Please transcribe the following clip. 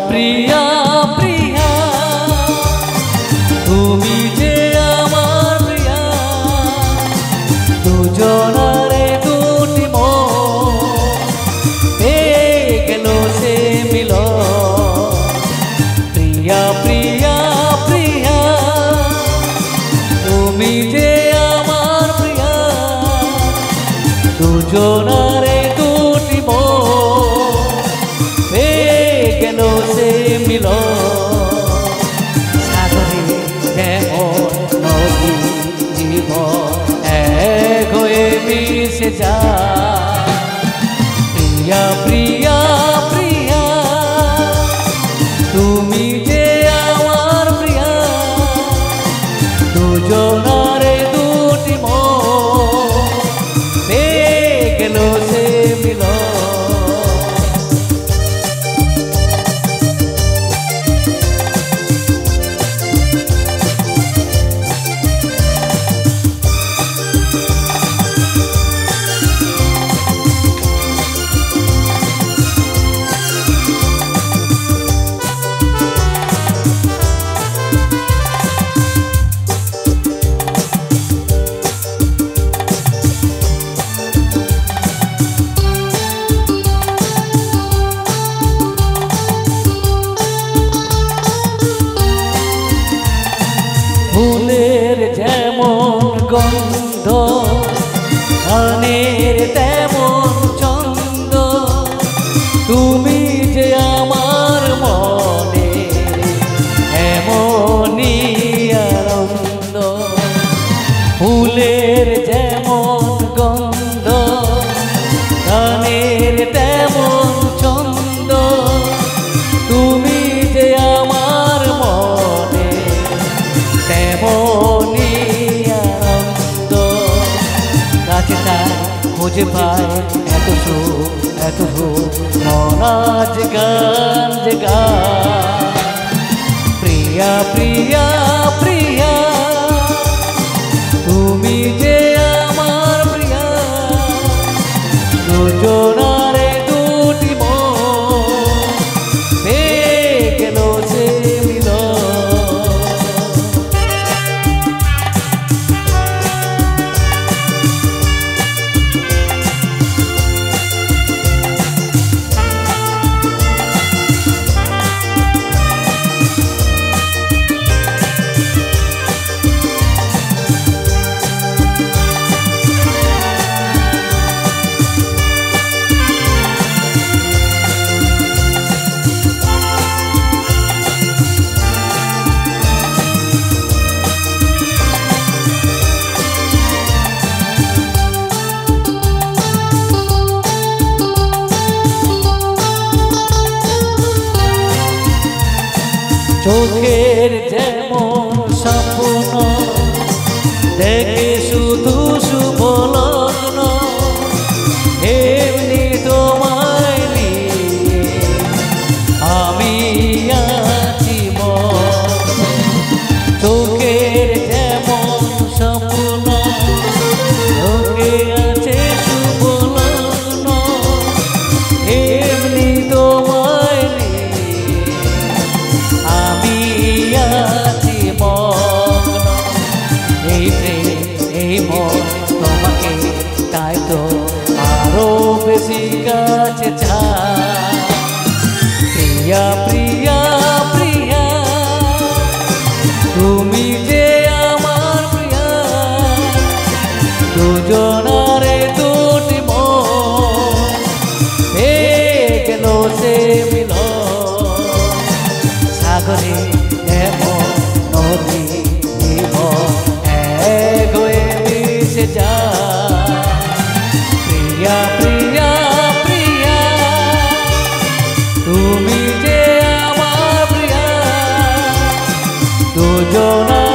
প্রিয়া প্রিয়া তুমি যে আমার প্রিয়া দুজনারে দুটি মন পেয়ে গেল সে মিল প্রিয়া প্রিয়া প্রিয়া তুমি যে আমার প্রিয়া দুজনারে দুটি মন পেয়ে গেল সে মিল সাগরে যেমন নদী জীবন এক হয়ে মিশে যায় প্রিয়া প্রিয়া প্রিয়া তুমি যে আমার প্রিয়া দুজনারে দুটি মন পেয়ে গেল সে মিল ফুলের যেমন গন্ধ ধানের তেমন ছন্দ তুমি যে আমার মনে এমনই আনন্দ ফুলের যেমন গন্ধ ধানের তেমন ছন্দ তুমি যে আমার মনে তেমনি আনন্দ কাছে তাই খুঁজে পায় এত সুখ এত সুখ মন আজ গান যে গায় প্রিয়া প্রিয়া প্রিয়া তুমি যে আমার প্রিয়া দুজনারে দুটি মন পেয়ে গেল সে মিল চোখের যেমন স্বপ্ন দেখে শুধু শুভ লগ্ন এমনি তোমায় নিয়ে আমি আছি মগ্ন চোখের যেমন স্বপ্ন চোখে আছে শুভ লগ্ন এমনি তোমায় আমি আছি মগ্ন এই প্রেম এই মন তোমাকে তাই তো আরো বেশি কাছে চাই প্রিয়া প্রিয়া প্রিয়া তুমি যে আমার প্রিয়া দুজনারে দুটি মন পেয়ে গেল সে মিল সাগরে যেমন নদী জীবন এক হয়ে মিশে যায় প্রিয়া প্রিয়া প্রিয়া তুমি যে আমার প্রিয়া দুজনা